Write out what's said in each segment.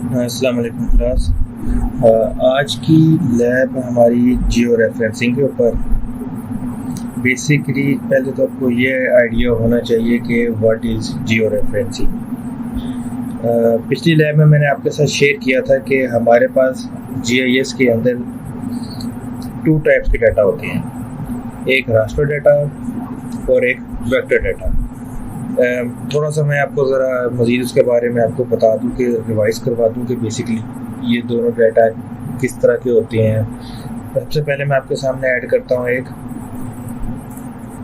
अस्सलाम वालेकुम क्लास। आज की लैब हमारी जियो रेफरेंसिंग के ऊपर। बेसिकली पहले तो आपको ये आइडिया होना चाहिए कि व्हाट इज़ जियो रेफरेंसिंग। पिछली लैब में मैंने आपके साथ शेयर किया था कि हमारे पास जीआईएस के अंदर टू टाइप्स के डाटा होते हैं, एक रास्टर डाटा और एक वेक्टर डाटा। थोड़ा सा मैं आपको ज़रा मज़ीद उसके बारे में आपको बता दूं कि रिवाइज़ करवा दूं कि बेसिकली ये दोनों डाटा किस तरह के होते हैं। सबसे पहले मैं आपके सामने ऐड करता हूँ एक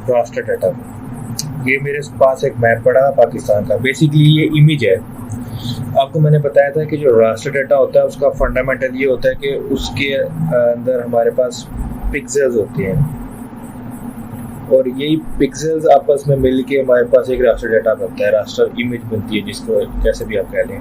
रास्टर डाटा। ये मेरे पास एक मैप पड़ा है पाकिस्तान का। बेसिकली ये इमेज है। आपको मैंने बताया था कि जो रास्टर डाटा होता है उसका फंडामेंटल ये होता है कि उसके अंदर हमारे पास पिक्सेल्स होते हैं और यही पिक्सेल्स आपस में मिल के हमारे पास एक रास्टर डाटा बनता है, रास्टर इमेज बनती है, जिसको जैसे भी आप कह लें।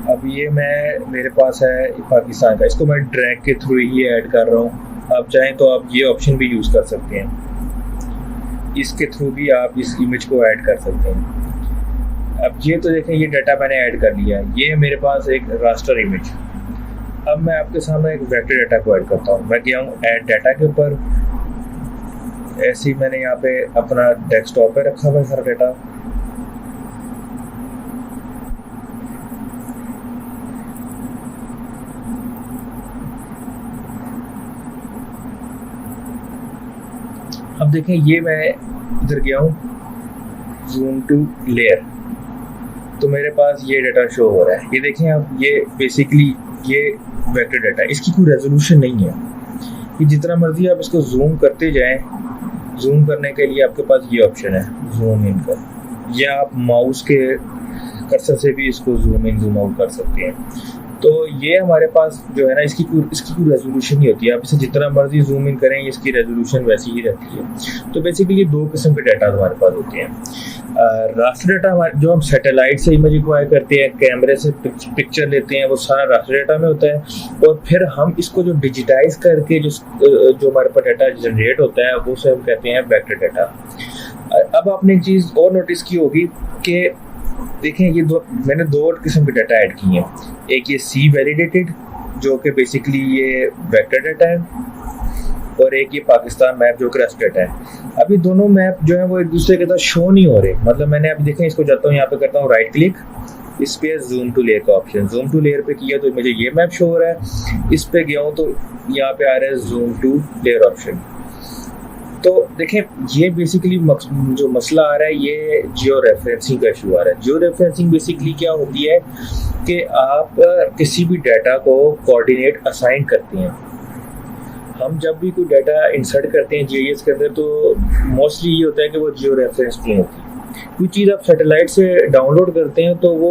अब ये मेरे पास है पाकिस्तान का, इसको मैं ड्रैग के थ्रू ही ऐड कर रहा हूँ। आप चाहें तो आप ये ऑप्शन भी यूज़ कर सकते हैं, इसके थ्रू भी आप इस इमेज को ऐड कर सकते हैं। अब ये तो देखें, ये डाटा मैंने ऐड कर लिया, ये मेरे पास एक रास्टर इमेज। अब मैं आपके सामने एक वेक्टर डाटा को ऐड करता हूँ। मैं गया हूँ ऐड डाटा के ऊपर, ऐसे ही मैंने यहाँ पे अपना डेस्कटॉप पे रखा हुआ है सारा डाटा। अब देखें, ये मैं इधर गया हूँ जूम टू लेयर, तो मेरे पास ये डाटा शो हो रहा है। ये देखें आप, ये बेसिकली ये वेक्टर डाटा, इसकी कोई रेजोल्यूशन नहीं है कि जितना मर्जी आप इसको जूम करते जाएं। जूम करने के लिए आपके पास ये ऑप्शन है जूम इन का, या आप माउस के कर्सर से भी इसको जूम इन जूम आउट कर सकते हैं। तो ये हमारे पास जो है ना, इसकी कोई रेजोल्यूशन नहीं होती है। आप इसे जितना मर्जी जूम इन करें, इसकी रेजोल्यूशन वैसी ही रहती है। तो बेसिकली दो किस्म के डाटा हमारे पास होते हैं। रास्टर डाटा जो हम सैटेलाइट से इमेज एक्वायर करते हैं, कैमरे से पिक्चर लेते हैं, वो सारा रास्टर डाटा में होता है। और फिर हम इसको जो डिजिटाइज करके जो हमारे पास डाटा जनरेट होता है, वो से हम कहते हैं वेक्टर डाटा। अब आपने एक चीज़ और नोटिस की होगी कि देखें, ये मैंने दो किस्म के डाटा ऐड किए हैं। एक ये सी वैलिडेटेड, जो कि बेसिकली ये वेक्टर डाटा है, और एक ये पाकिस्तान मैप जो कि रास्टर डाटा है। अब ये दोनों मैप जो है वो एक दूसरे के साथ शो नहीं हो रहे। मतलब मैंने अभी देखें, इसको जाता हूँ, यहाँ पे करता हूँ राइट क्लिक, इस पे जूम टू लेयर का ऑप्शन, जूम टू लेयर पे किया तो मुझे ये मैप शो हो रहा है। इस पे गया हूँ तो यहाँ पे आ रहा है जूम टू लेयर ऑप्शन। तो देखें, ये बेसिकली जो मसला आ रहा है, ये जियो रेफरेंसिंग का इशू आ रहा है। जियो रेफरेंसिंग बेसिकली क्या होती है कि आप किसी भी डाटा को कोऑर्डिनेट असाइन करते हैं। हम जब भी कोई डाटा इंसर्ट करते हैं जीआईएस के अंदर, तो मोस्टली ये होता है कि वो जियो रेफरेंस नहीं होती। कोई चीज़ आप सैटेलाइट से डाउनलोड करते हैं तो वो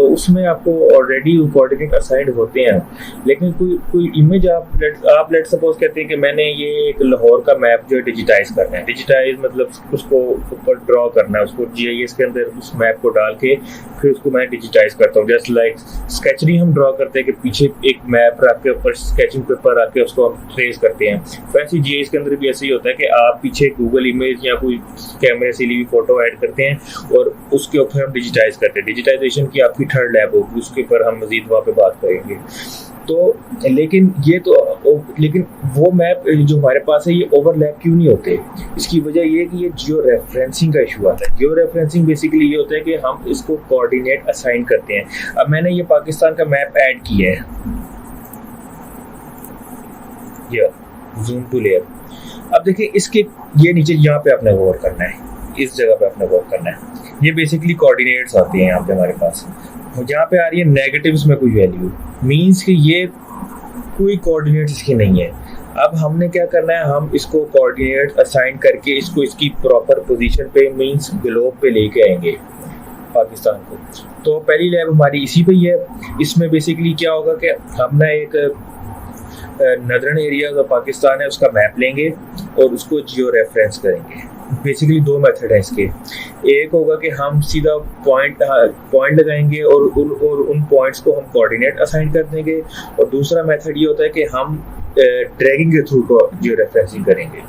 उसमें आपको ऑलरेडी कोऑर्डिनेट असाइंड होते हैं। लेकिन कोई इमेज आप लेट सपोज कहते हैं कि मैंने ये एक लाहौर का मैप जो डिजिटाइज करना है। डिजिटाइज मतलब उसको ऊपर ड्रॉ करना है, उसको जीआईएस के अंदर उस मैप को डाल के फिर उसको मैं डिजिटाइज करता हूँ। जस्ट लाइक स्केच नहीं हम ड्रॉ करते हैं कि पीछे एक मैप रख के ऊपर स्केचिंग पेपर रख के उसको हम ट्रेस करते हैं, वैसे जीआईएस के अंदर भी ऐसे ही होता है कि आप पीछे गूगल इमेज या कोई कैमरे से ली हुई फोटो ऐड करते हैं और उसके ऊपर हम डिजिटाइज करते हैं। डिजिटाइजेशन की आपकी थर्ड लैब होगी, उसके ऊपर हम मजीद वहाँ पे बात करेंगे। तो लेकिन वो मैप जो हमारे पास है, ये ओवरलैप क्यों नहीं होते? इसकी वजह ये है कि ये जियो रेफरेंसिंग का इशू आता है। जियो रेफरेंसिंग बेसिकली ये होता है कि हम इसको कोऑर्डिनेट असाइन करते हैं। अब मैंने ये पाकिस्तान का मैप ऐड किया है, ये जूम टू लेयर। अब देखिए, इसके ये नीचे यहाँ पे आपने गौर करना है, इस जगह पे आपने गौर करना है। ये बेसिकली कोऑर्डिनेट्स आते हैं यहाँ पे हमारे पास। जहाँ पे आ रही है नेगेटिव्स में कोई वैल्यू, मींस कि ये कोई कोऑर्डिनेट्स इसकी नहीं है। अब हमने क्या करना है, हम इसको कोऑर्डिनेट असाइन करके इसको इसकी प्रॉपर पोजीशन पे, मींस ग्लोब पे लेके आएंगे पाकिस्तान को। तो पहली लैब हमारी इसी पे ही है। इसमें बेसिकली क्या होगा कि हम ना एक नदर्न एरिया जो पाकिस्तान है उसका मैप लेंगे और उसको जियो रेफरेंस करेंगे। बेसिकली दो मेथड है इसके। एक होगा कि हम सीधा पॉइंट लगाएंगे और उन पॉइंट्स को हम कोऑर्डिनेट असाइन कर देंगे, और दूसरा मेथड ये होता है कि हम ड्रैगिंग के थ्रू को जियो रेफरेंसिंग करेंगे।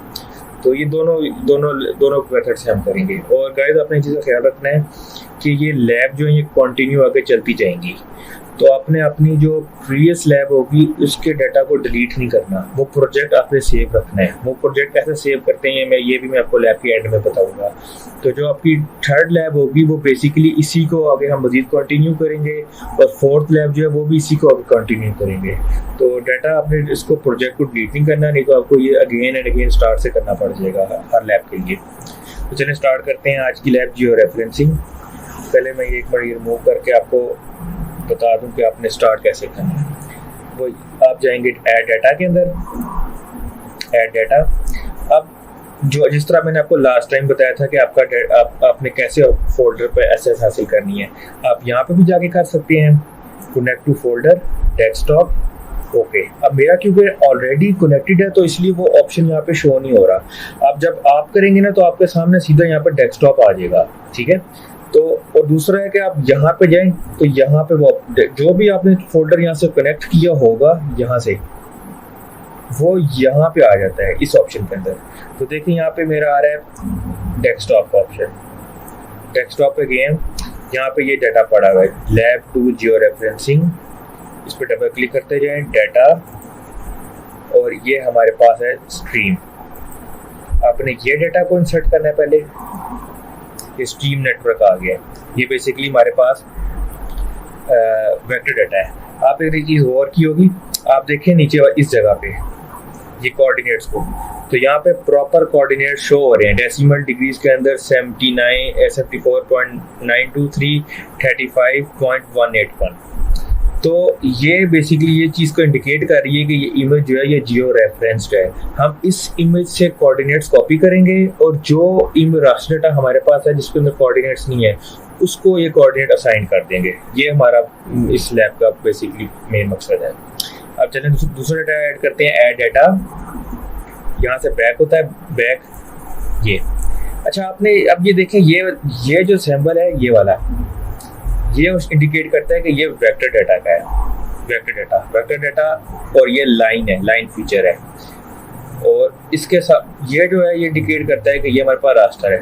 तो ये दोनों मेथड से हम करेंगे। और गाइस, अपने चीज़ का ख्याल रखना है कि ये लैब जो है ये कंटिन्यू आगे चलती जाएंगी। तो आपने अपनी जो प्रीवियस लैब होगी उसके डाटा को डिलीट नहीं करना, वो प्रोजेक्ट आपने सेव रखना है। वो प्रोजेक्ट कैसे सेव करते हैं ये भी मैं आपको लैब के एंड में बताऊंगा। तो जो आपकी थर्ड लैब होगी वो बेसिकली इसी को आगे हम मजीद कंटिन्यू करेंगे, और फोर्थ लैब जो है वो भी इसी को आगे कंटिन्यू करेंगे। तो डाटा आपने इसको प्रोजेक्ट को डिलीट नहीं करना, नहीं तो आपको ये अगेन एंड अगेन स्टार्ट से करना पड़ जाएगा हर लैब के लिए। तो चलिए स्टार्ट करते हैं आज की लैब जियो रेफरेंसिंग। पहले मैं एक बार रिमूव करके आपको बता दूं कि आपने स्टार्ट कैसे करना है। वो आप जाएंगे ऐड डाटा के अंदर, ऐड डाटा। अब जो जिस तरह मैंने आपको लास्ट टाइम बताया था कि आपने कैसे फोल्डर पे एक्सेस हासिल करनी है, आप यहाँ पे भी जाके कर सकते हैं। Connect to folder, desktop, okay. अब मेरा क्योंकि ऑलरेडी कनेक्टेड है तो इसलिए वो ऑप्शन यहाँ पे शो नहीं हो रहा। अब जब आप करेंगे ना तो आपके सामने सीधा यहाँ पे डेस्कटॉप आ जाएगा, ठीक है। तो और दूसरा है कि आप यहाँ पे जाएं तो यहाँ पे वो जो भी आपने फोल्डर यहाँ से कनेक्ट किया होगा यहाँ से, वो यहाँ पे आ जाता है इस ऑप्शन के अंदर। तो देखिए यहाँ पे मेरा आ रहा है डेस्कटॉप का ऑप्शन। डेस्कटॉप पे गए, यहाँ पे ये डाटा पड़ा हुआ है लैब 2 जियो रेफरेंसिंग। इस पर डबल क्लिक करते जाएं, डाटा, और ये हमारे पास है स्ट्रीम। आपने ये डाटा को इंसर्ट करना है पहले। ये स्ट्रीम नेटवर्क आ गया। ये बेसिकली हमारे पास वेक्टर डाटा है। आप एक चीज़ और की होगी, आप देखें नीचे इस जगह पे ये कोऑर्डिनेट्स को, तो यहाँ पे प्रॉपर कोऑर्डिनेट शो हो रहे हैं डेसिमल डिग्रीज के अंदर 79, 74.923, 35.181। तो ये बेसिकली ये चीज़ को इंडिकेट कर रही है कि ये इमेज जो है ये जियो रेफरेंस्ड है। हम इस इमेज से कोऑर्डिनेट्स कॉपी करेंगे और जो इमेज रास्टर डाटा हमारे पास है जिसके अंदर कोऑर्डिनेट्स नहीं है उसको ये कोऑर्डिनेट असाइन कर देंगे। ये हमारा इस लैब का बेसिकली मेन मकसद है। अब चलें दूसरा डाटा ऐड करते हैं, ऐड डाटा। यहाँ से बैक होता है, बैक ये। अच्छा, आपने अब ये देखें, ये जो सिंबल है ये वाला, ये इंडिकेट करता है कि ये वेक्टर डाटा का है। वेक्टर डाटा और ये लाइन है, लाइन फीचर है। और इसके साथ ये जो है ये इंडिकेट करता है कि ये हमारे पास रास्टर है।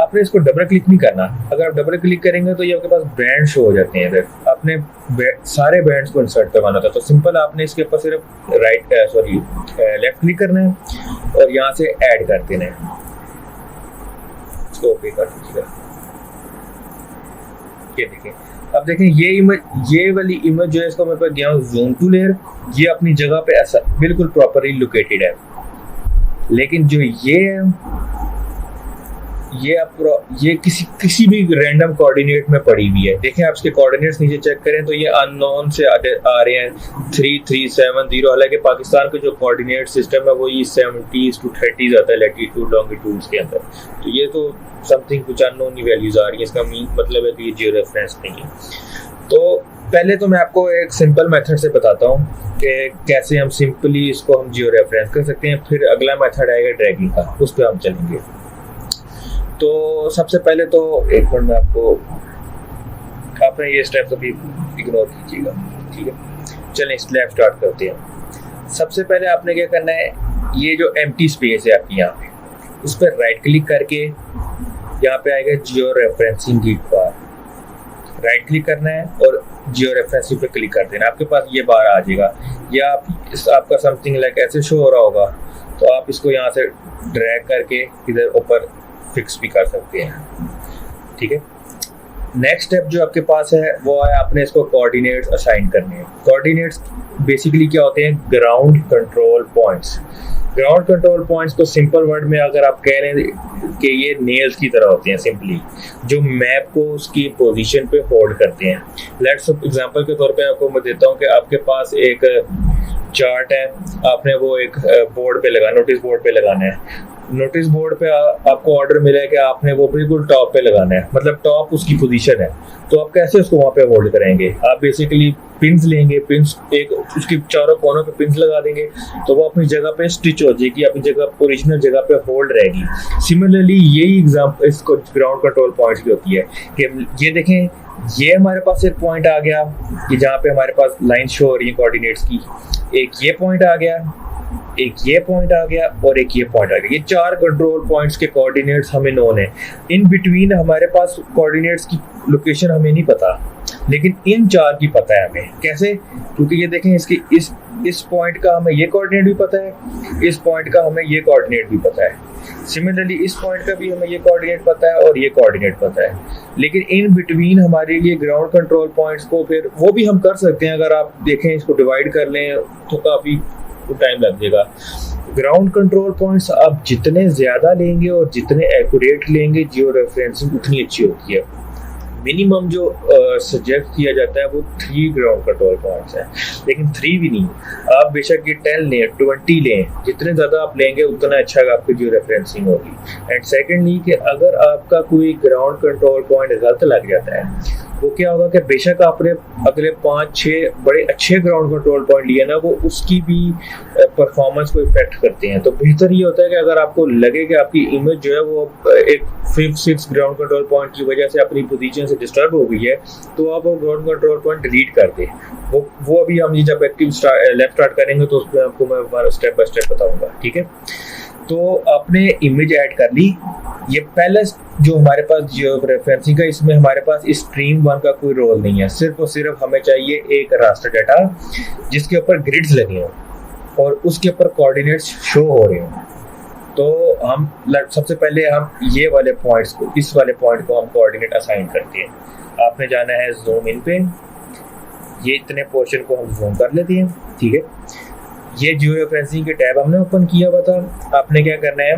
आपने इसको डबल क्लिक नहीं करना। अगर आप डबल क्लिक करेंगे तो ये आपके पास बैंड शो हो जाते हैं इधर। आपने सारे बैंड्स को इंसर्ट करवाना था तो सिंपल आपने इसके ऊपर सिर्फ लेफ्ट क्लिक करना है और यहाँ से ऐड कर देना है। इसको ओके कर दीजिएगा। ये देखें, अब देखें ये वाली इमेज जो है इसको मैं गया हूँ ज़ूम टू लेयर। ये अपनी जगह पे ऐसा बिल्कुल प्रॉपरली लोकेटेड है। लेकिन जो ये किसी भी रैंडम कोऑर्डिनेट में पड़ी हुई है। देखें आप इसके कोऑर्डिनेट्स नीचे चेक करें तो ये अननोन से आ रहे हैं 3370। हालांकि पाकिस्तान का जो कोऑर्डिनेट सिस्टम है वो ये 70s to 30s आता है लैटिट्यूड लॉन्गिट्यूड्स के अंदर। तो ये तो समथिंग कुछ अननोन वैल्यूज आ रही है। इसका मतलब है कि ये जियो रेफरेंस नहीं है। तो पहले तो मैं आपको एक सिंपल मेथड से बताता हूँ कि कैसे हम सिंपली इसको हम जियो रेफरेंस कर सकते हैं। फिर अगला मेथड आएगा ड्रैगिंग का, उस पर हम चलेंगे। तो सबसे पहले तो एक मिनट में आपने ये स्टेप्स अभी इग्नोर कीजिएगा, ठीक है। चलें स्लैब स्टार्ट करते हैं। सबसे पहले आपने क्या करना है, ये जो एम्प्टी स्पेस है आपकी यहाँ पे, उस पर राइट क्लिक करके यहाँ पे आएगा जियो रेफरेंसिंग गिग बार। राइट क्लिक करना है और जियो रेफरेंसिंग पे क्लिक कर देना। आपके पास ये बार आ जाएगा या आपका समथिंग लाइक ऐसे शो हो रहा होगा। तो आप इसको यहाँ से ड्रैग करके इधर ऊपर फिक्स भी कर सकते हैं, ठीक है। नेक्स्ट स्टेप जो आपके पास है वो है आपने इसको कोऑर्डिनेट्स असाइन करने हैं। कोऑर्डिनेट्स बेसिकली क्या होते हैं, ground control points. Ground control points को सिंपल वर्ड में अगर आप कह रहे हैं कि ये नेल्स की तरह होते हैं, सिंपली जो मैप को उसकी पोजीशन पे होल्ड करते हैं। लेट्स एग्जांपल के तौर पे आपको मैं देता हूँ कि आपके पास एक चार्ट है, आपने वो एक बोर्ड पे लगाना, नोटिस बोर्ड पे लगाना है। नोटिस बोर्ड पे आपको ऑर्डर मिला है कि आपने वो बिल्कुल टॉप पे लगाना है, मतलब टॉप उसकी पोजीशन है। तो आप कैसे उसको वहाँ पे होल्ड करेंगे, आप बेसिकली पिंस लेंगे, पिंस एक उसकी चारों कोनों पे पिंस लगा देंगे तो वो अपनी जगह पे स्टिच हो जाएगी, अपनी जगह ओरिजिनल जगह पे होल्ड रहेगी। सिमिलरली यही एग्जाम्पल इसको ग्राउंड कंट्रोल पॉइंट्स की होती है कि ये देखें, ये हमारे पास एक पॉइंट आ गया कि जहाँ पे हमारे पास लाइन शो हो रही है कोऑर्डिनेट्स की। एक ये पॉइंट आ गया, एक ये पॉइंट आ गया और एक ये पॉइंट आ गया। ये चार कंट्रोल पॉइंट्स के कोऑर्डिनेट्स हमें नोन है। इन बिटवीन हमारे पास कोऑर्डिनेट्स की लोकेशन हमें नहीं पता। लेकिन इन 4 की पता है हमें। कैसे? क्योंकि ये देखें, इसकी इस पॉइंट का हमें ये कोऑर्डिनेट भी पता है, इस पॉइंट का हमें ये कोऑर्डिनेट भी पता है, सिमिलरली इस पॉइंट का भी हमें ये कोऑर्डिनेट पता है और ये कोऑर्डिनेट पता है। लेकिन इन बिटवीन हमारे लिए ग्राउंड कंट्रोल पॉइंट्स को फिर वो भी हम कर सकते हैं। अगर आप देखें, इसको डिवाइड कर लें तो काफ़ी टाइम लग जाएगा। ग्राउंड कंट्रोल पॉइंट्स आप जितने ज़्यादा लेंगे और जितने एक्यूरेट लेंगे, जियो रेफरेंसिंग उतनी अच्छी होती है। मिनिमम जो सजेस्ट किया जाता है वो 3 ग्राउंड कंट्रोल पॉइंट्स हैं, लेकिन 3 भी नहीं, आप बेशक ये 10 लें, 20 लें, जितने ज़्यादा आप लेंगे उतना अच्छा आपकी जियो रेफरेंसिंग होगी। एंड सेकेंडली कि अगर आपका कोई ग्राउंड कंट्रोल पॉइंट गलत लग जाता है, वो क्या होगा कि बेशक आपने अगले 5-6 बड़े अच्छे ग्राउंड कंट्रोल पॉइंट लिए ना, वो उसकी भी परफॉर्मेंस को इफेक्ट करते हैं। तो बेहतर ये होता है कि अगर आपको लगे कि आपकी इमेज जो है वो एक 5-6 ग्राउंड कंट्रोल पॉइंट की वजह से अपनी पोजीशन से डिस्टर्ब हो गई है, तो आप वो ग्राउंड कंट्रोल पॉइंट डिलीट कर दें। वो अभी हम जब एक्टिव लेफ्ट स्टार्ट करेंगे तो उस पर आपको मैं स्टेप बाय स्टेप बताऊंगा, ठीक है। तो आपने इमेज ऐड कर ली। ये पहले जो हमारे पास जियो रेफरेंसिंग का, इसमें हमारे पास इस स्ट्रीम 1 का कोई रोल नहीं है। सिर्फ और सिर्फ हमें चाहिए एक रास्टर डाटा जिसके ऊपर ग्रिड्स लगे हों और उसके ऊपर कोऑर्डिनेट्स शो हो रहे हों। तो हम सबसे पहले हम ये वाले पॉइंट्स को, इस वाले पॉइंट को हम कोऑर्डिनेट असाइन करते हैं। आपने जाना है जूम इन पे, ये इतने पोर्शन को हम जूम कर लेते हैं, ठीक है। ये जियो रेफरेंसिंग के टैब हमने ओपन किया हुआ था। आपने क्या करना है,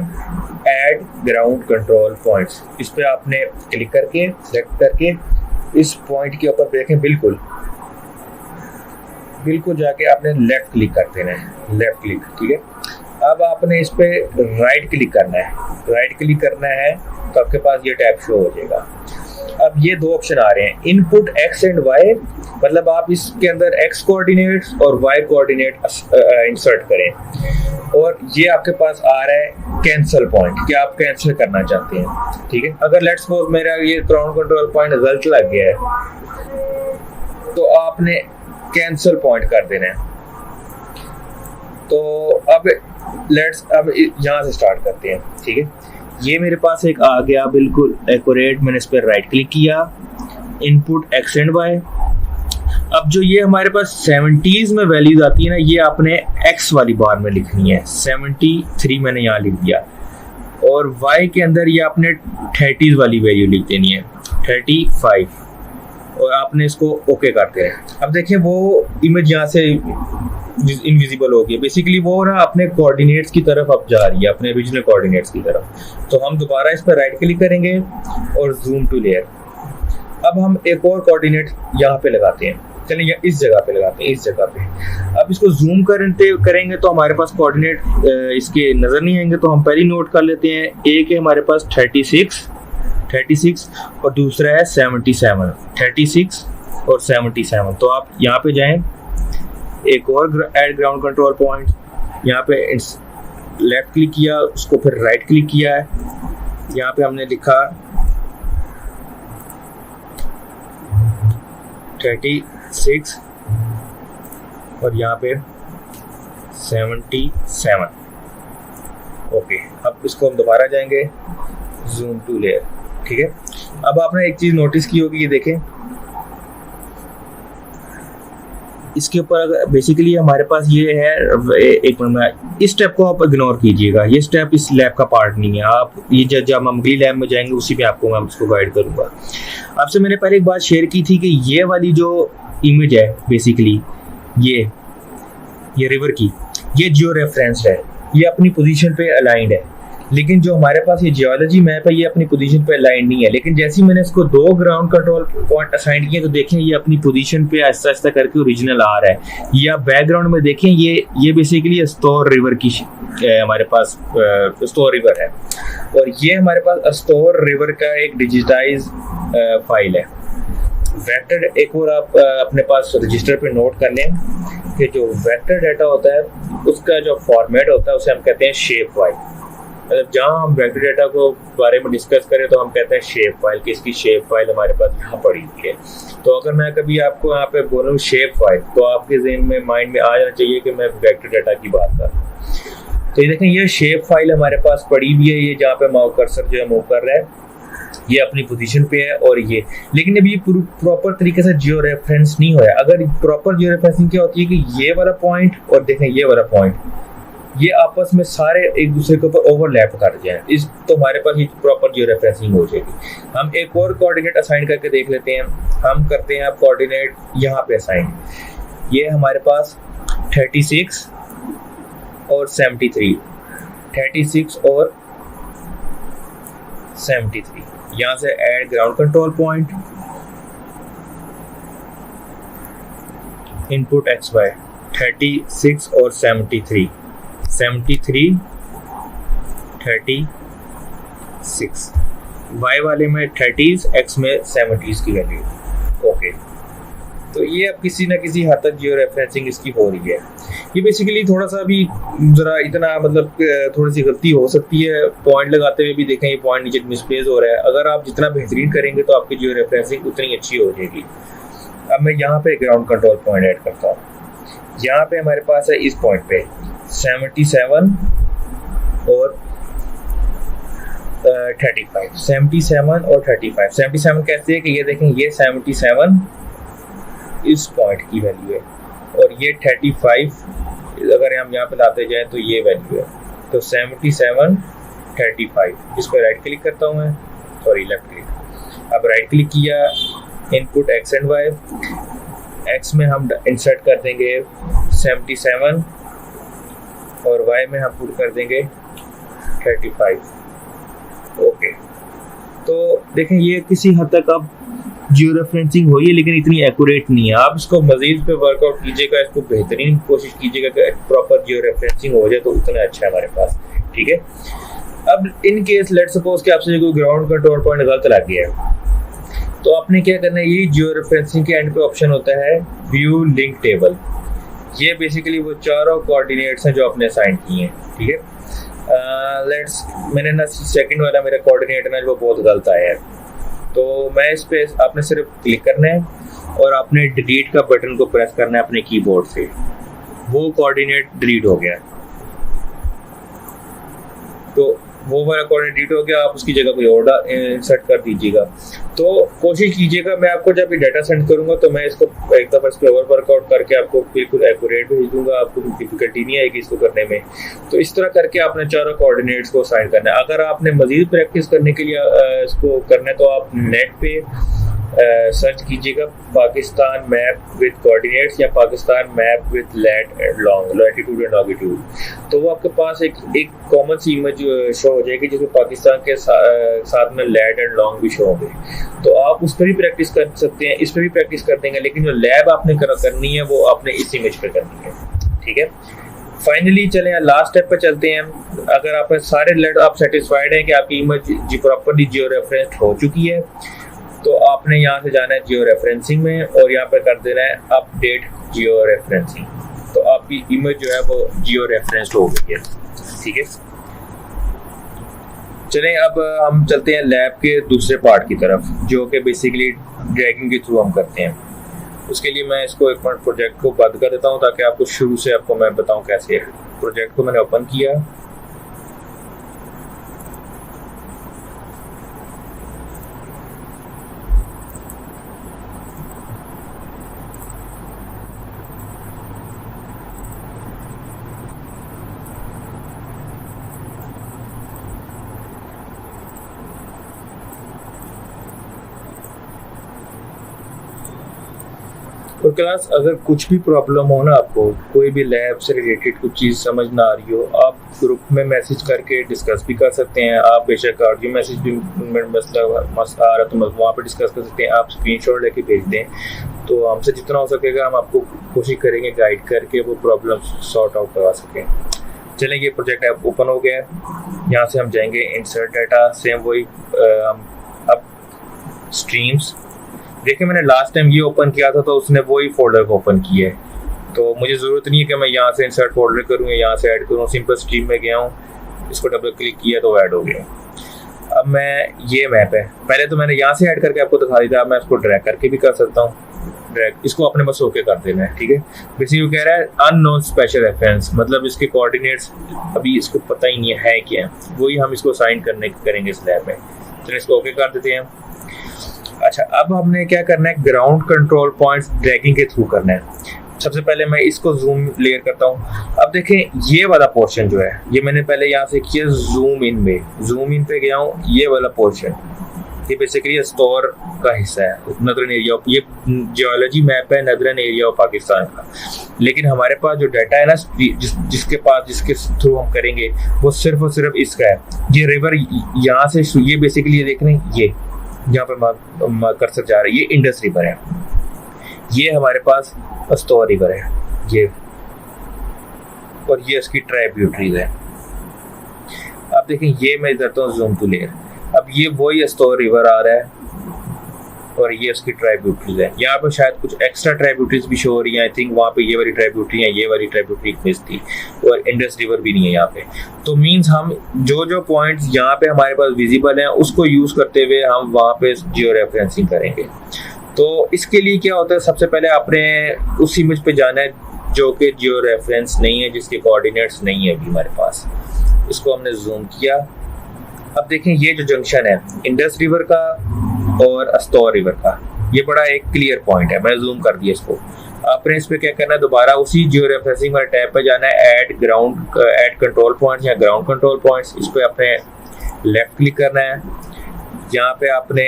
ऐड ग्राउंड कंट्रोल पॉइंट्स, इस पे आपने क्लिक करके सेलेक्ट करके इस पॉइंट के ऊपर देखें, बिल्कुल जाके आपने लेफ्ट क्लिक कर देना है, लेफ्ट क्लिक, ठीक है। अब आपने इस पे राइट क्लिक करना है, राइट क्लिक करना है तो आपके पास ये टैब शो हो जाएगा। अब ये 2 ऑप्शन आ रहे हैं, इनपुट एक्स एंड वाई, मतलब आप इसके अंदर एक्स कोऑर्डिनेट्स और वाई कोऑर्डिनेट इंसर्ट करें। और ये आपके पास आ रहा है कैंसिल पॉइंट, कि आप कैंसिल करना चाहते हैं, ठीक है। अगर लेट्स सपोज मेरा ये ग्राउंड कंट्रोल पॉइंट गलत लग गया है तो आपने कैंसिल पॉइंट कर देना है। तो अब यहाँ से स्टार्ट करते हैं, ठीक है। ये मेरे पास एक आ गया बिल्कुल एक्यूरेट, मैंने इस पर राइट क्लिक किया, इनपुट एक्स एंड वाई। अब जो ये हमारे पास 70s में वैल्यूज आती है ना, ये आपने एक्स वाली बार में लिखनी है, 73 मैंने यहाँ लिख दिया, और वाई के अंदर ये आपने 30s वाली वैल्यू लिख देनी है, 35, और आपने इसको ओके करते हैं। अब देखिए वो इमेज यहाँ से इनविजिबल हो गई, बेसिकली वो ना अपने कोऑर्डिनेट्स की तरफ अब जा रही है, अपने ओरिजिनल कोऑर्डिनेट्स की तरफ। तो हम दोबारा इस पर राइट क्लिक करेंगे और जूम टू लेयर। अब हम एक और कोऑर्डिनेट यहाँ पे लगाते हैं, चलिए इस जगह पे लगाते हैं, इस जगह पे। अब इसको जूम करेंगे तो हमारे पास कोऑर्डिनेट इसके नजर नहीं आएंगे, तो हम पहले नोट कर लेते हैं। एक है हमारे पास 36 और दूसरा है 77, 36 और 77। तो आप यहाँ पे जाएं, एक और ऐड ग्राउंड कंट्रोल पॉइंट, यहाँ पे लेफ्ट क्लिक किया, उसको फिर राइट क्लिक किया है, यहाँ पे हमने लिखा 36 और यहाँ पे 77। ओके, अब इसको हम दोबारा जाएंगे जूम टू लेयर, ठीक है। अब आपने एक चीज नोटिस की होगी, ये देखें इसके ऊपर अगर बेसिकली हमारे पास ये है, एक मिनट, इस स्टेप को आप इग्नोर कीजिएगा, ये स्टेप इस लैब का पार्ट नहीं है। आप ये जब हम अगली लैब में जाएंगे उसी में आपको मैं उसको गाइड करूंगा। आपसे मैंने पहले एक बात शेयर की थी कि ये वाली जो इमेज है बेसिकली ये रिवर की, ये जियो रेफरेंस्ड है, ये अपनी पोजीशन पे अलाइंड है। लेकिन जो हमारे पास ये जियोलॉजी मैप है ये अपनी पोजीशन पे अलाइन नहीं है। लेकिन जैसे ही मैंने इसको 2 ग्राउंड कंट्रोल पॉइंट असाइन किए तो देखें ये अपनी पोजीशन पे आहिस्ता आहिस्ता करके ओरिजिनल आ रहा है। ये आप बैकग्राउंड में देखें, ये बेसिकली अस्तौर रिवर की हमारे पास अस्तौर रिवर है, और ये हमारे पास अस्तौर रिवर का एक डिजिटाइज फाइल है। वेक्टर एक और आप अपने पास रजिस्टर पे नोट कर लें कि जो वेक्टर डाटा होता है उसका जो फॉर्मेट होता है उसे हम कहते हैं शेप फाइल। मतलब जहाँ हम वेक्टर डाटा को बारे में डिस्कस करें तो हम कहते हैं शेप फाइल, कि इसकी शेप फाइल हमारे पास यहाँ पड़ी हुई है। तो अगर मैं कभी आपको यहाँ पे बोलूँ शेप फाइल, तो आपके ज़हन में माइंड में आ जाना चाहिए कि मैं वेक्टर डाटा की बात कर रहा हूँ। तो ये देखें, ये शेप फाइल हमारे पास पड़ी हुई है, ये जहाँ पे माउस कर्सर जो है मूव कर रहा है, ये अपनी पोजीशन पे है और ये, लेकिन अभी ये प्रॉपर तरीके से जियो रेफरेंस नहीं हुआ है। अगर प्रॉपर जियो रेफरेंसिंग क्या होती है कि ये वाला पॉइंट और देखें ये वाला पॉइंट, ये आपस में सारे एक दूसरे के ऊपर ओवरलैप कर जाए, इस तो हमारे पास ये प्रॉपर जियो रेफरेंसिंग हो जाएगी। हम एक और कोऑर्डिनेट असाइन करके देख लेते हैं। हम करते हैं अब कोऑर्डिनेट यहाँ पे असाइन, ये हमारे पास 36 और 73, 36 और 73, यहाँ से add ground control point, input X Y 36 और 73, 73 36, वाई वाले में 30s, एक्स में 70s की वैल्यू। ओके, तो ये अब किसी ना किसी हद तक जियो रेफरेंसिंग इसकी हो रही है। ये बेसिकली थोड़ा सा भी जरा इतना मतलब थोड़ी सी गलती हो सकती है, पॉइंट लगाते हुए भी देखें ये पॉइंट नीचे मिसप्लेस हो रहा है। अगर आप जितना बेहतरीन करेंगे तो आपकी जियो रेफरेंसिंग उतनी अच्छी हो जाएगी। अब मैं यहाँ पे ग्राउंड कंट्रोल पॉइंट ऐड करता हूँ। यहाँ पे हमारे पास है इस पॉइंट पे 77 और 35, 77 और 35। 77 कैसे है कि ये देखें, ये 77 इस पॉइंट की वैल्यू है और ये 35 अगर हम यहाँ पे लाते जाए तो ये वैल्यू है। तो 77 35, इस पर राइट क्लिक करता हूँ मैं, सॉरी लेफ्ट क्लिक। अब राइट क्लिक किया, input X and Y, X में हम इंसर्ट कर देंगे 77 और वाई में हम पुट कर देंगे 35। ओके, तो देखें ये किसी हद तक अब जियो रेफरेंसिंग हुई है, लेकिन इतनी एक्यूरेट नहीं है। आप इसको मजीद पे वर्कआउट कीजिएगा, इसको बेहतरीन कोशिश कीजिएगा कि प्रॉपर जियो रेफरेंसिंग हो जाए, तो उतना अच्छा है हमारे पास। ठीक है, अब इन केस लेट सपोज कि आपसे कोई ग्राउंड कंट्रोल पॉइंट गलत लग गया है, तो आपने क्या करना है, ये जियो रेफरेंसिंग के एंड पे ऑप्शन होता है व्यू लिंक टेबल। ये बेसिकली वो चारों कोऑर्डिनेट्स हैं जो आपने असाइन किए हैं। ठीक है, लेट्स मैंने ना सेकंड वाला मेरा कोऑर्डिनेट ना जो बहुत गलत आया है, तो मैं इस पे आपने सिर्फ क्लिक करना है और आपने डिलीट का बटन को प्रेस करना है अपने कीबोर्ड से। वो कोऑर्डिनेट डिलीट हो गया, तो वो वाला कोऑर्डिनेट डिलीट हो गया, आप उसकी जगह कोई और इंसर्ट कर दीजिएगा। तो कोशिश कीजिएगा, मैं आपको जब ये डाटा सेंड करूंगा तो मैं इसको एक दफ़ा इस पर और वर्कआउट करके आपको बिल्कुल एक्यूरेट भेज दूंगा, आपको डिफिकल्टी नहीं आएगी इसको करने में। तो इस तरह करके आपने चारों कोऑर्डिनेट्स को असाइन करना है। अगर आपने मजीद प्रैक्टिस करने के लिए इसको करना है तो आप नेट पे सर्च कीजिएगा पाकिस्तान मैप विद कोऑर्डिनेट्स या Pakistan map with latitude and longitude. तो वो आपके पास एक कॉमन सी इमेज शो हो जाएगी जिसमें पाकिस्तान के साथ में लैट एंड लॉन्ग भी शो होंगे। तो आप उस पर भी प्रैक्टिस कर सकते हैं, इस पर भी प्रैक्टिस कर देंगे, लेकिन जो लैब आपने करनी है वो आपने इस इमेज पे करनी है। ठीक है, फाइनली चलें लास्ट स्टेप पे चलते हैं। अगर आप सारे लेट आप सेटिस्फाइड हैं कि आपकी इमेज प्रॉपरली जियो रेफरेंस्ड हो चुकी है, तो आपने यहाँ से जाना है जियो रेफरेंसिंग में और यहाँ पे कर देना है अपडेट जियो रेफरेंसिंग। तो आपकी इमेज जो है वो जियो रेफरेंस्ड हो गई है। ठीक है, चलें अब हम चलते हैं लैब के दूसरे पार्ट की तरफ, जो कि बेसिकली ड्रैगिंग के थ्रू हम करते हैं। उसके लिए मैं इसको एक मिनट प्रोजेक्ट को बंद कर देता हूँ ताकि आपको शुरू से आपको मैं बताऊँ कैसे है। प्रोजेक्ट को मैंने ओपन किया, और क्लास अगर कुछ भी प्रॉब्लम हो ना, आपको कोई भी लैब से रिलेटेड कुछ चीज़ समझ ना आ रही हो, आप ग्रुप में मैसेज करके डिस्कस भी कर सकते हैं। आप बेशक ऑडियो मैसेज भी मसला आ रहा तो वहाँ पर डिस्कस कर सकते हैं। आप स्क्रीनशॉट लेके भेज दें, तो हमसे जितना हो सकेगा हम आपको कोशिश करेंगे गाइड करके वो प्रॉब्लम सॉर्ट आउट करवा सकें। चलें, ये प्रोजेक्ट ऐप ओपन हो गया है। यहाँ से हम जाएंगे इंसर्ट डाटा, सेम वही अब स्ट्रीम्स। देखिए मैंने लास्ट टाइम ये ओपन किया था तो उसने वही फोल्डर को ओपन किया है, तो मुझे ज़रूरत नहीं है कि मैं यहाँ से इंसर्ट फोल्डर करूँ या यहाँ से ऐड करूँ। सिंपल स्ट्रीम में गया हूँ, इसको डबल क्लिक किया तो ऐड हो गया। अब मैं ये मैप है, पहले तो मैंने यहाँ से ऐड करके आपको दिखा दिया, मैं इसको ड्रैग करके भी कर सकता हूँ। ड्रैग इसको अपने बस ओके कर देना है। ठीक है, बेसिकली कह रहा है अननोन स्पेशल रेफरेंस, मतलब इसके कोऑर्डिनेट्स अभी इसको पता ही नहीं है क्या है, वही हम इसको साइन करेंगे इस लैब में। तो इसको ओके कर देते हैं। अच्छा, अब हमने क्या करना है, ग्राउंड कंट्रोल पॉइंट्स ड्रैगिंग के थ्रू करना है। सबसे पहले मैं इसको जूम लेयर करता हूँ। अब देखें ये वाला पोर्शन जो है, ये मैंने पहले यहाँ से किया जूम इन में, जूम इन पे गया हूँ, ये वाला पोर्शन ये बेसिकली स्टोर का हिस्सा है, नदरन एरिया। ये जियोलॉजी मैप है नदरन एरिया ऑफ पाकिस्तान का। लेकिन हमारे पास जो डाटा है ना, जिसके थ्रू हम करेंगे, वो सिर्फ और सिर्फ इसका है। ये रिवर यहाँ से, ये बेसिकली ये देख रहे हैं, ये यहाँ पे कर्सर जा रहा है, ये इंडस रिवर है। ये हमारे पास स्टोर रिवर है ये, और ये इसकी ट्राइब्यूटरीज है। अब देखें, ये मैं करता हूँ जूम टू लेयर। अब ये वही स्टोर रिवर आ रहा है और ये उसकी ट्राइब्यूटरीज है। यहाँ पे शायद कुछ एक्स्ट्रा ट्राइब्यूटरीज भी शो हो रही है। आई थिंक वहाँ पे ये वाली ट्राइब्यूटरी है, ये वाली ट्राइब्यूटरी मिस थी, और इंडस रिवर भी नहीं है यहाँ पे। तो मीन्स हम जो पॉइंट्स यहाँ पे हमारे पास विजिबल हैं, उसको यूज करते हुए हम वहाँ पे जियो रेफरेंसिंग करेंगे। तो इसके लिए क्या होता है, सबसे पहले आपने उस इमेज पे जाना है जो कि जियो रेफरेंस नहीं है, जिसके कोऑर्डिनेट्स नहीं है अभी हमारे पास। इसको हमने जूम किया। अब देखें, ये जो जंक्शन है इंडस रिवर का और अस्टोर रिवर का, ये बड़ा एक क्लियर पॉइंट है। मैं जूम कर दिया इसको। आपने इस पे क्या करना है, दोबारा उसी जियो रेफरेंसिंग वाले टैब पे जाना है, ऐड कंट्रोल पॉइंट्स या ग्राउंड कंट्रोल पॉइंट्स। इस पे आपने लेफ्ट क्लिक करना है। यहाँ पे आपने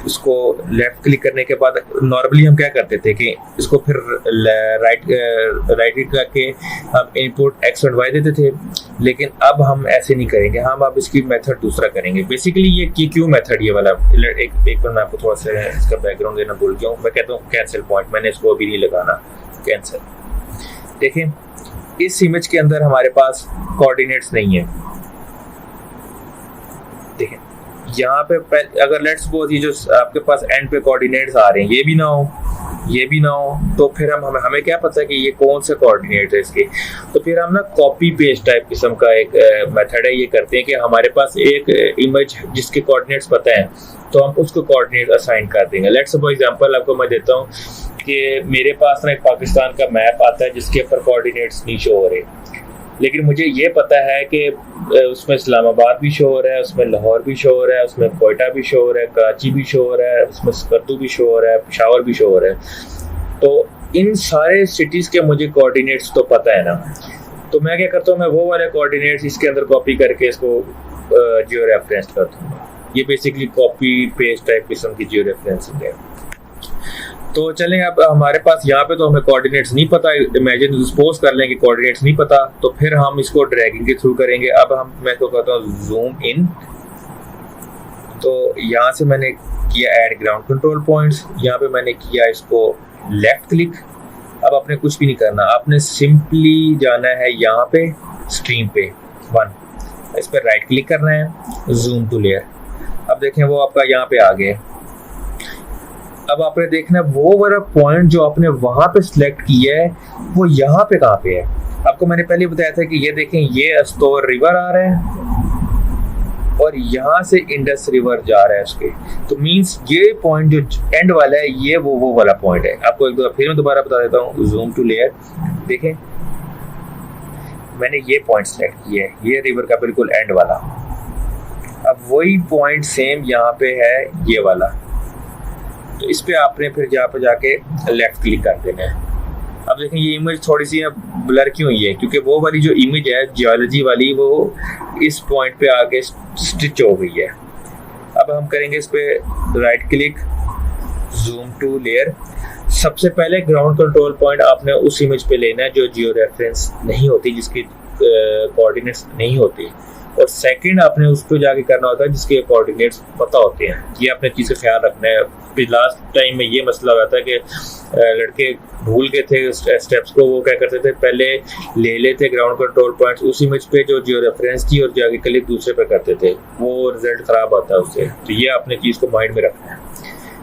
इसको लेफ्ट क्लिक करने के बाद, नॉर्मली हम क्या करते थे कि इसको फिर राइट क्लिक करके हम इनपुट एक्स एंड वाई देते थे, लेकिन अब हम ऐसे नहीं करेंगे। हम अब इसकी मेथड दूसरा करेंगे। बेसिकली ये क्यू मेथड, ये वाला एक बार मैं आपको थोड़ा सा इसका बैकग्राउंड देना भूल गया हूँ। मैं कहता हूँ कैंसिल पॉइंट, मैंने इसको अभी नहीं लगाना, कैंसिल। देखें, इस इमेज के अंदर हमारे पास कोऑर्डिनेट्स नहीं है। देखें, यहाँ पे अगर लेट्स सपोज ये जो आपके पास एंड पे कोऑर्डिनेट्स आ रहे हैं, ये भी ना हो, ये भी ना हो, तो फिर हमें क्या पता है कि ये कौन से कोऑर्डिनेट है इसके। तो फिर हम ना कॉपी पेस्ट टाइप किस्म का एक मेथड है, ये करते हैं कि हमारे पास एक इमेज जिसके कोऑर्डिनेट्स पता है, तो हम उसको कोऑर्डिनेट असाइन कर देंगे। लेट्स सपोज एग्जांपल आपको मैं देता हूँ कि मेरे पास ना एक पाकिस्तान का मैप आता है जिसके ऊपर कोऑर्डिनेट्स नहीं शो हो रहे, लेकिन मुझे ये पता है कि उसमें इस्लामाबाद भी शो हो रहा है, उसमें लाहौर भी शो हो रहा है, उसमें कोयटा भी शो हो रहा है, कराची भी शो हो रहा है, उसमें स्कर्दू भी शो हो रहा है, पेशावर भी शो हो रहा है। तो इन सारे सिटीज़ के मुझे कोऑर्डिनेट्स तो पता है ना, तो मैं क्या करता हूँ, मैं वो वाले कोऑर्डिनेट्स इसके अंदर कॉपी करके इसको जियो रेफरेंस कर दूँगा। ये बेसिकली कॉपी पेस्ट टाइप किस्म की जियो रेफरेंसिंग है। तो चलें, अब हमारे पास यहाँ पे तो हमें कोऑर्डिनेट्स नहीं पता, इमेजिन सपोज कर लें कि कोऑर्डिनेट्स नहीं पता, तो फिर हम इसको ड्रैगिंग के थ्रू करेंगे। अब मैं तो कहता हूँ जूम इन। तो यहाँ से मैंने किया ऐड ग्राउंड कंट्रोल पॉइंट्स, यहाँ पे मैंने किया इसको लेफ्ट क्लिक। अब आपने कुछ भी नहीं करना, आपने सिंपली जाना है यहाँ पे स्ट्रीम पे 1, इस पर राइट क्लिक करना है, जूम टू लेयर। अब देखें, वो आपका यहाँ पे आ गया। अब आपने देखना है वो वाला पॉइंट जो आपने वहां पे सिलेक्ट किया है, वो यहाँ पे कहाँ पे है। आपको मैंने पहले बताया था कि ये देखें, ये अस्टोर रिवर आ रहा है और यहाँ से इंडस रिवर जा रहा है उसके। तो मींस ये पॉइंट जो एंड वाला है, ये वो वाला पॉइंट है। आपको एक बार फिर मैं दोबारा बता देता हूँ, जूम टू लेयर। देखें, मैंने ये पॉइंट सिलेक्ट किया है, ये रिवर का बिल्कुल एंड वाला। अब वही पॉइंट सेम यहाँ पे है, ये वाला। तो इस पे आपने फिर यहाँ पे जाके लेफ्ट क्लिक कर देना है। अब देखें, ये इमेज थोड़ी सी ब्लर क्यों हुई है, क्योंकि वो वाली जो इमेज है जियोलॉजी वाली, वो इस पॉइंट पे आके स्टिच हो गई है। अब हम करेंगे इस पे right click, zoom to layer. सबसे पहले ग्राउंड कंट्रोल पॉइंट आपने उस इमेज पे लेना है जो जियो रेफरेंस नहीं होती, जिसकी कोऑर्डिनेट्स नहीं होती, और सेकंड आपने उस पर जाके करना होता है जिसके कोऑर्डिनेट्स पता होते हैं। ये अपने चीज़ का ख्याल रखना है। लास्ट टाइम में ये मसला हुआ था कि लड़के भूल गए थे स्टेप्स को। वो क्या करते थे, पहले ले लेते ग्राउंड कंट्रोल पॉइंट्स उस इमेज पे जो जियो रेफरेंस थी, और जाके क्लिक दूसरे पे करते थे, वो रिजल्ट ख़राब आता है उससे। तो ये अपने चीज़ को माइंड में रखना है।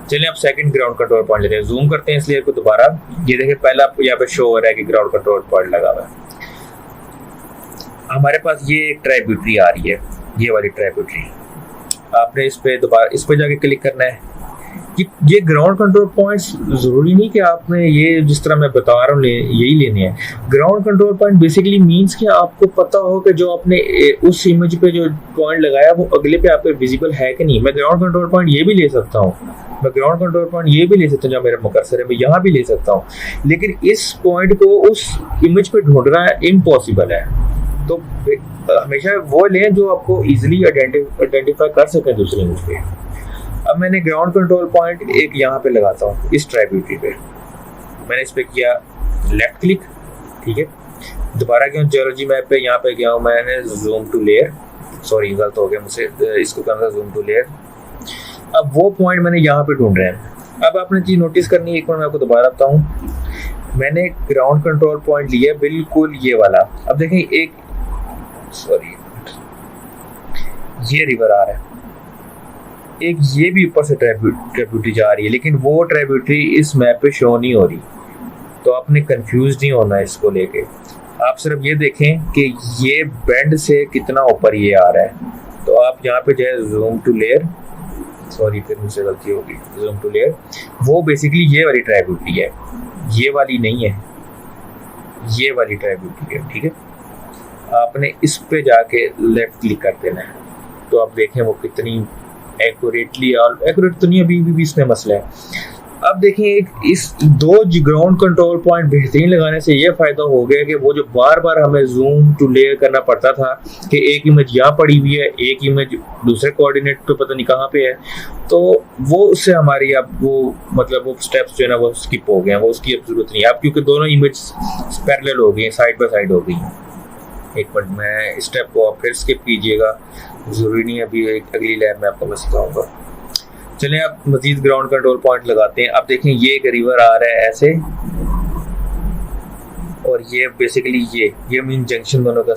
चलिए, अब सेकंड ग्राउंड कंट्रोल पॉइंट लेते हैं, जूम करते हैं इस लेयर को दोबारा। ये देखिए, पहला यहाँ पे शो हो रहा है कि ग्राउंड कंट्रोल पॉइंट लगा हुआ है। हमारे पास ये एक ट्राइब्यूटरी आ रही है, ये वाली ट्राइब्यूटरी। आपने इस पे दोबारा इस पे जाके क्लिक करना है। ये ग्राउंड कंट्रोल पॉइंट्स जरूरी नहीं कि आपने ये जिस तरह मैं बता रहा हूँ यही लेने हैं। Ground control point basically means कि आपको पता हो कि जो आपने उस इमेज पे जो पॉइंट लगाया वो अगले पे आपके विजिबल है कि नहीं। मैं ग्राउंड कंट्रोल पॉइंट ये भी ले सकता हूँ, मैं ग्राउंड कर्सर है मेरा कर्सर है, मैं यहाँ भी ले सकता हूँ, लेकिन इस पॉइंट को उस इमेज पे ढूंढना इम्पॉसिबल है। तो हमेशा वो लें जो आपको इजीली आइडेंटिफाई कर सके दूसरी इमेज पे। अब मैंने ग्राउंड कंट्रोल पॉइंट एक यहाँ पे लगाता हूँ, इस ट्राइब्यूटरी पे मैंने इस पे किया लेफ्ट क्लिक, ठीक है। दोबारा गया जियोलॉजी मैप पे, यहाँ पे गया हूँ मैंने जूम टू लेयर, सॉरी गलत हो गया मुझसे, इसको करना था जूम टू लेयर। अब वो पॉइंट मैंने यहाँ पे ढूंढ रहे हैं। अब आपने चीज नोटिस करनी है, एक बार मैं आपको दोबारा बताऊँ, मैंने ग्राउंड कंट्रोल पॉइंट लिया बिल्कुल ये वाला। अब देखें एक, सॉरी ये रिवर आ रहा है, एक ये भी ऊपर से ट्रिब्यूटरी जा रही है, लेकिन वो ट्रिब्यूटरी इस मैप पे शो नहीं हो रही। तो आपने कंफ्यूज नहीं होना इसको लेके, आप सिर्फ ये देखें कि ये बेंड से कितना ऊपर ये आ रहा है। तो आप यहाँ पे जाए जूम टू लेयर, सॉरी फिर मुझसे गलती होगी, जूम टू लेयर, वो बेसिकली ये वाली ट्रिब्यूटरी है, ये वाली नहीं है, ये वाली ट्रिब्यूटरी है, ठीक है। आपने इस पे जाके लेफ्ट क्लिक कर देना है, तो आप देखें वो कितनी एक्यूरेटली, और एक्यूरेट तो नहीं अभी भी इसमें मसला है। अब देखें एक इस दो ग्राउंड कंट्रोल पॉइंट बेहतरीन लगाने से ये फायदा हो गया कि वो जो बार बार हमें जूम टू लेयर करना पड़ता था कि एक इमेज यहाँ पड़ी हुई है, एक इमेज दूसरे कोऑर्डिनेट पे पता नहीं कहाँ पे है, तो वो उससे हमारी अब वो मतलब वो स्टेप्स जो है ना वो स्किप हो गए हैं, वो उसकी अब जरूरत नहीं है अब, क्योंकि दोनों इमेज पैरेलल हो गई, साइड बाय साइड हो गई। एक मिनट मैं इस स्टेप को आप फिर स्किप कीजिएगा, जरूरी नहीं अभी अगली लैब में आपको मैं सिखाऊंगा। चलें अब मजीद ग्राउंड कंट्रोल पॉइंट लगाते हैं। अब देखें ये एक रिवर आ रहा है ऐसे, और ये बेसिकली ये मीन जंक्शन दोनों का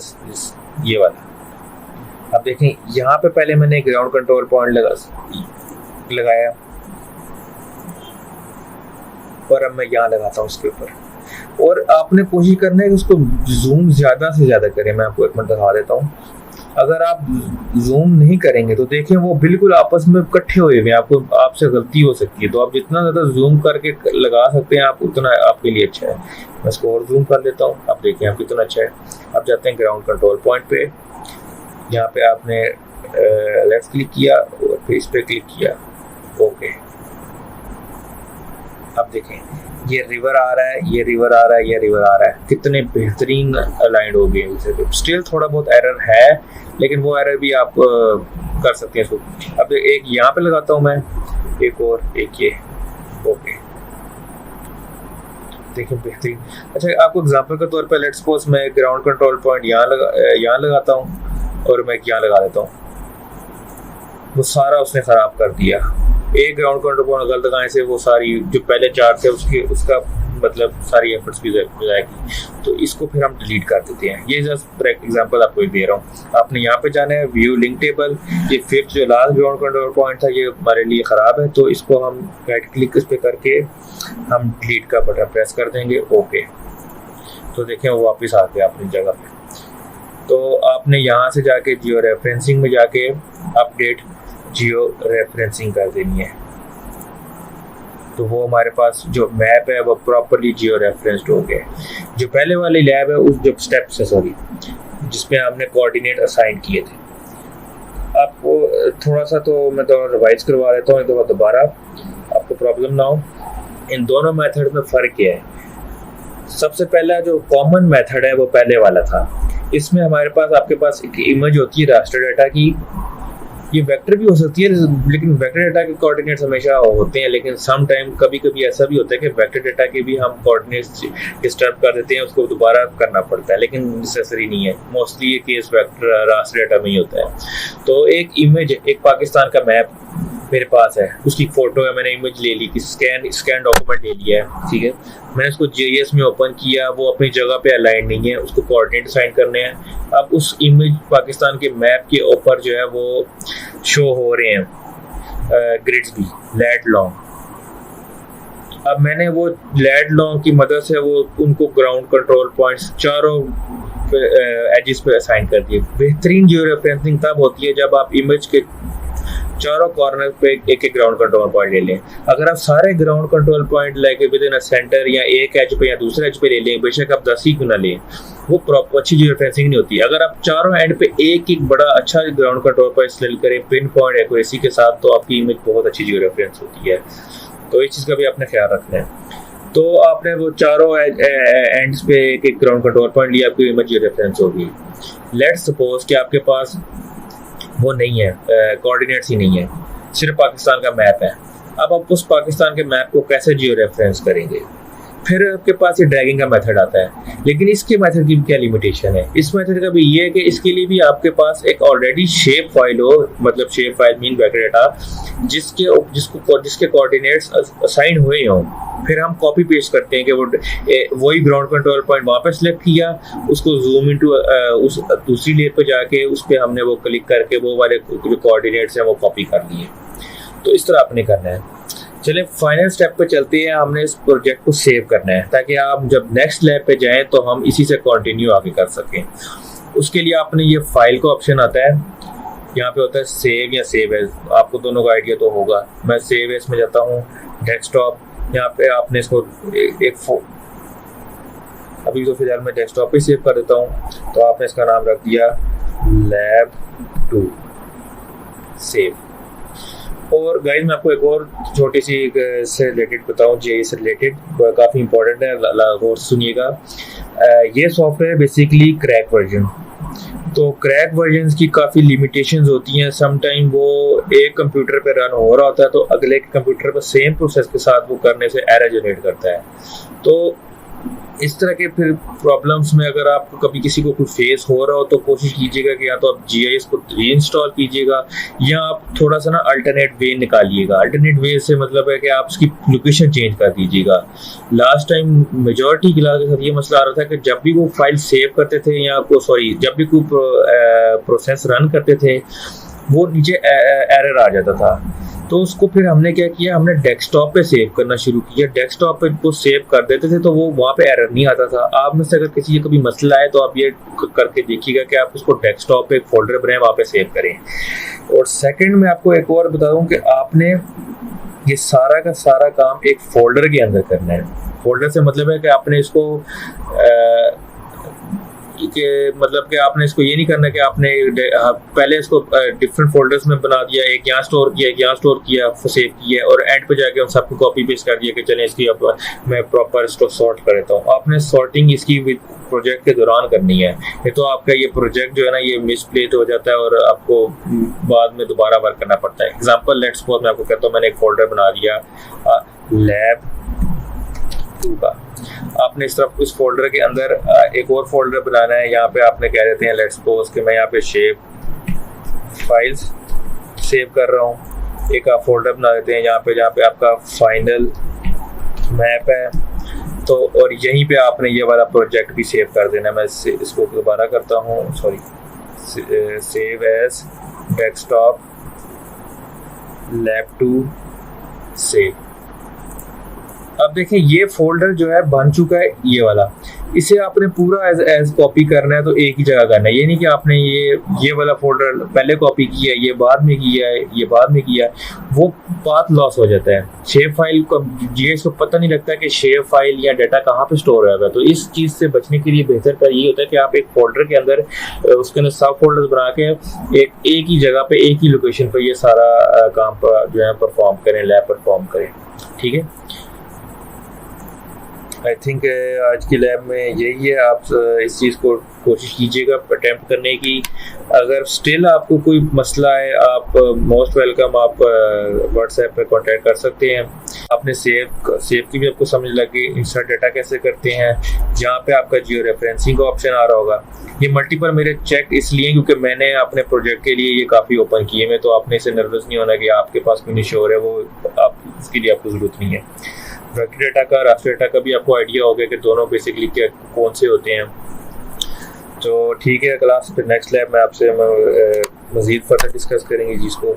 ये वाला। अब देखें यहाँ पे पहले मैंने ग्राउंड कंट्रोल पॉइंट लगाया, और अब मैं यहाँ लगाता हूँ उसके ऊपर, और आपने कोशिश करना है कि उसको जूम ज्यादा से ज्यादा करें। मैं आपको एक मिनट दिखा देता हूँ। अगर आप जूम नहीं करेंगे तो देखें वो बिल्कुल आपस में इकट्ठे हुए हैं, आपको आपसे गलती हो सकती है। तो आप जितना ज़्यादा जूम करके लगा सकते हैं आप, उतना आपके लिए अच्छा है। मैं इसको और जूम कर लेता हूँ, आप देखें आप कितना अच्छा है। अब जाते हैं ग्राउंड कंट्रोल पॉइंट पे, यहाँ पे आपने लेफ्ट क्लिक किया और फिर इस पर क्लिक किया, ओके। अब देखें ये रिवर आ रहा है, ये रिवर आ रहा है, ये रिवर आ रहा है, कितने बेहतरीन अलाइंड हो गए। स्टिल थोड़ा बहुत एरर है, लेकिन वो एरर भी आप कर सकते हैं इसको। अब एक यहाँ पे लगाता हूँ मैं, एक और एक ये, ओके देखिए बेहतरीन। अच्छा आपको एग्जांपल के तौर पर लेट्स सपोज मैं ग्राउंड कंट्रोल पॉइंट यहाँ लगाता हूँ और मैं यहाँ लगा देता हूँ, वो सारा उसने खराब कर दिया। एक ग्राउंड कंट्रोल पॉइंट गलत लगाने से वो सारी जो पहले चार्ट थे उसका मतलब सारी एफर्ट्स भी जाएगी। तो इसको फिर हम डिलीट कर देते हैं। ये जस्ट एग्जांपल आपको दे रहा हूँ। आपने यहाँ पे जाना है व्यू लिंक टेबल, ये फिफ्थ जो लास्ट ग्राउंड कंट्रोल पॉइंट था ये हमारे लिए ख़राब है, तो इसको हम राइट क्लिक इस पे करके हम डिलीट का बटन प्रेस कर देंगे, ओके। तो देखें वो वापस आ गया अपनी जगह पे। तो आपने यहाँ से जाके जियो रेफरेंसिंग में जाके अपडेट जियो रेफरेंसिंग कर देनी है, तो वो हमारे पास जो मैप है वो प्रॉपरली जियो रेफरेंस्ड हो गया। जो पहले वाली लैब है उस जो स्टेप्स है सॉरी जिसमें हमने कोऑर्डिनेट असाइन किए थे, आपको थोड़ा सा तो मैं तो रिवाइज करवा देता हूँ तो दोबारा आपको प्रॉब्लम ना हो। इन दोनों मेथड में फ़र्क क्या है। सबसे पहला जो कॉमन मेथड है वो पहले वाला था, इसमें हमारे पास आपके पास एक इमेज होती है रास्टर डाटा की, ये वेक्टर भी हो सकती है लेकिन वेक्टर डाटा के कोऑर्डिनेट्स हमेशा होते हैं, लेकिन सम टाइम कभी कभी ऐसा भी होता है कि वेक्टर डाटा के भी हम कोऑर्डिनेट्स डिस्टर्ब कर देते हैं, उसको दोबारा करना पड़ता है, लेकिन नेसेसरी नहीं है। मोस्टली ये केस वेक्टर रास्टर डाटा में ही होता है। तो एक इमेज, एक पाकिस्तान का मैप मेरे पास है, उसकी फ़ोटो है, मैंने इमेज ले ली, स्कैन डॉक्यूमेंट ले लिया है, ठीक है। मैंने उसको जीआईएस में ओपन किया, वो अपनी जगह पे अलाइन नहीं है, उसको कोऑर्डिनेट असाइन करने हैं। अब उस इमेज पाकिस्तान के मैप के ऊपर जो है वो शो हो रहे हैं ग्रिड्स भी लैट लॉन्ग। अब मैंने वो लैट लॉन्ग की मदद से वो उनको ग्राउंड कंट्रोल पॉइंट्स चारों एजेस पे असाइन कर दिए। बेहतरीन जियो रेफरेंसिंग तब होती है जब आप इमेज के चारों कॉर्नर पे एक एक ग्राउंड कंट्रोल पॉइंट ले लें। अगर आप सारे ग्राउंड कंट्रोल पॉइंट लेके विद इन सेंटर या एक एज पे या दूसरे एज पे ले लें, बेशक आप 10 ही क्यों ना लें, वो प्रॉपर अच्छी जियो रेफरेंसिंग नहीं होती। अगर आप चारों एंड पे एक एक बड़ा अच्छा ग्राउंड कंट्रोल पॉइंट सेलेक्ट करें पिन पॉइंट एक्यूरेसी के साथ, तो आपकी इमेज बहुत अच्छी जियो रेफरेंस होती है। तो इस चीज़ का भी आपने ख्याल रखना है। तो आपने वो चारों एंड्स पे एक एक ग्राउंड कंट्रोल पॉइंट लिया, आपकी इमेज जियो रेफरेंस होगी। लेट्स सपोज कि आपके पास वो नहीं है, कोऑर्डिनेट्स ही नहीं है, सिर्फ पाकिस्तान का मैप है। अब आप उस पाकिस्तान के मैप को कैसे जियो रेफरेंस करेंगे? फिर आपके पास ये ड्रैगिंग का मेथड आता है, लेकिन इसके मेथड की क्या लिमिटेशन है? इस मेथड का भी ये है कि इसके लिए भी आपके पास एक ऑलरेडी शेप फाइल हो, मतलब shape file mean vector data जिसके कोऑर्डिनेट्स असाइन हुए हों। फिर हम कॉपी पेस्ट करते हैं कि वही ग्राउंड कंट्रोल पॉइंट वहाँ पे सिलेक्ट किया, उसको जूम इनटू उस दूसरी लेयर पे जाके उस पर हमने वो क्लिक करके वो वाले जो कोऑर्डिनेट्स हैं वो कॉपी कर लिए। तो इस तरह आपने करना है। चलिए फाइनल स्टेप पे चलते हैं। हमने इस प्रोजेक्ट को सेव करना है ताकि आप जब नेक्स्ट लैब पे जाएं तो हम इसी से कंटिन्यू आगे कर सकें। उसके लिए आपने ये फाइल का ऑप्शन आता है, यहाँ पे होता है सेव या सेव एज, आपको दोनों का आइडिया तो होगा। मैं सेव एज में जाता हूँ, डेस्कटॉप, यहाँ पे आपने इसको अभी तो फिलहाल मैं डेस्कटॉप पे सेव कर देता हूँ। तो आपने इसका नाम रख दिया लैब 2 सेव। और गाइस मैं आपको एक और छोटी सी से रिलेटेड बताऊं, जेईई से रिलेटेड, काफ़ी इंपॉर्टेंट है, और सुनिएगा। ये सॉफ्टवेयर बेसिकली क्रैक वर्जन, तो क्रैक वर्जन्स की काफ़ी लिमिटेशंस होती हैं। समटाइम वो एक कंप्यूटर पे रन हो रहा होता है तो अगले कंप्यूटर पर सेम प्रोसेस के साथ वो करने से एरर जनरेट करता है। तो इस तरह के फिर प्रॉब्लम्स में अगर आपको कभी किसी को कुछ फेस हो रहा हो तो कोशिश कीजिएगा कि या तो आप जीआईएस को रीइंस्टॉल कीजिएगा या आप थोड़ा सा ना अल्टरनेट वे निकालिएगा। अल्टरनेट वे से मतलब है कि आप उसकी लोकेशन चेंज कर दीजिएगा। लास्ट टाइम मेजॉरिटी क्लास के साथ ये मसला आ रहा था कि जब भी वो फाइल सेव करते थे या जब भी कोई प्रोसेस रन करते थे वो नीचे एरर आ जाता था। तो उसको फिर हमने क्या किया, हमने डेस्कटॉप पे सेव करना शुरू किया। डेस्कटॉप पे वो सेव कर देते थे तो वो वहाँ पे एरर नहीं आता था। आप में से अगर किसी का कभी मसला है तो आप ये करके देखिएगा कि आप उसको डेस्कटॉप पे एक फोल्डर बनाएं, वहाँ पे सेव करें। और सेकंड में आपको एक और बता दूँ कि आपने ये सारा का सारा काम एक फोल्डर के अंदर करना है। फोल्डर से मतलब है कि आपने इसको मतलब कि आपने इसको ये नहीं करना कि आपने पहले इसको डिफरेंट फोल्डर्स में बना दिया, एक यहाँ स्टोर किया, एक यहाँ स्टोर किया, सेव किया और एंड पे जाके हम सबको कॉपी पेस्ट कर दिया कि चलें इसकी अब मैं प्रॉपर इसको सॉर्ट कर देता हूँ। आपने सॉर्टिंग इसकी प्रोजेक्ट के दौरान करनी है, ये तो आपका ये प्रोजेक्ट जो है ना ये मिसप्लेस हो जाता है और आपको बाद में दोबारा वर्क करना पड़ता है। एग्जाम्पल लेट्स सपोज मैं आपको कहता हूँ मैंने एक फोल्डर बना दिया लैब 2 का। आपने इस तरफ उस फोल्डर के अंदर एक और फोल्डर बनाना है। यहाँ पे आपने कह देते हैं लेट्स सपोज कि मैं यहाँ पे शेप फाइल्स सेव कर रहा हूँ। एक आप फोल्डर बना देते हैं यहाँ पे जहाँ पे आपका फाइनल मैप है। तो और यहीं पे आपने ये वाला प्रोजेक्ट भी सेव कर देना। मैं इसको दोबारा करता हूँ, sorry, save as desktop lab 2 save. अब देखिए ये फोल्डर जो है बन चुका है ये वाला, इसे आपने पूरा एज कॉपी करना है तो एक ही जगह करना है। ये नहीं कि आपने ये वाला फोल्डर पहले कॉपी किया, ये बाद में किया है, ये बाद में किया है, वो पाथ लॉस हो जाता है। शेप फाइल को जीएस को पता नहीं लगता कि शेप फाइल या डाटा कहाँ पे स्टोर होगा। तो इस चीज़ से बचने के लिए बेहतर का ये होता है कि आप एक फोल्डर के अंदर उसके अंदर सब फोल्डर्स बना के एक ही जगह पे एक ही लोकेशन पर ये सारा काम जो है परफॉर्म करें, लैब परफॉर्म करें। ठीक है, आई थिंक आज की लैब में यही है। आप इस चीज़ को कोशिश कीजिएगा अटैम्प्ट करने की। अगर स्टिल आपको कोई मसला है आप मोस्ट वेलकम, आप व्हाट्सएप पे कांटेक्ट कर सकते हैं। आपने सेव की भी आपको समझ लगे, इंसर्ट डाटा कैसे करते हैं, जहाँ पे आपका जियो रेफरेंसिंग का ऑप्शन आ रहा होगा। ये मल्टीपल मेरे चेक इसलिए क्योंकि मैंने अपने प्रोजेक्ट के लिए ये काफ़ी ओपन किए में, तो आपने इसे नर्वस नहीं होना कि आपके पास कोई नहीं शोर है, वो आप इसके लिए आपको ज़रूरत नहीं है। वेक्टर डेटा का, रास्टर डेटा का भी आपको आइडिया हो गया कि दोनों बेसिकली क्या कौन से होते हैं। तो ठीक है क्लास, फिर नेक्स्ट लैब में आपसे मज़ीद फर्दर डिस्कस करेंगे जिसको।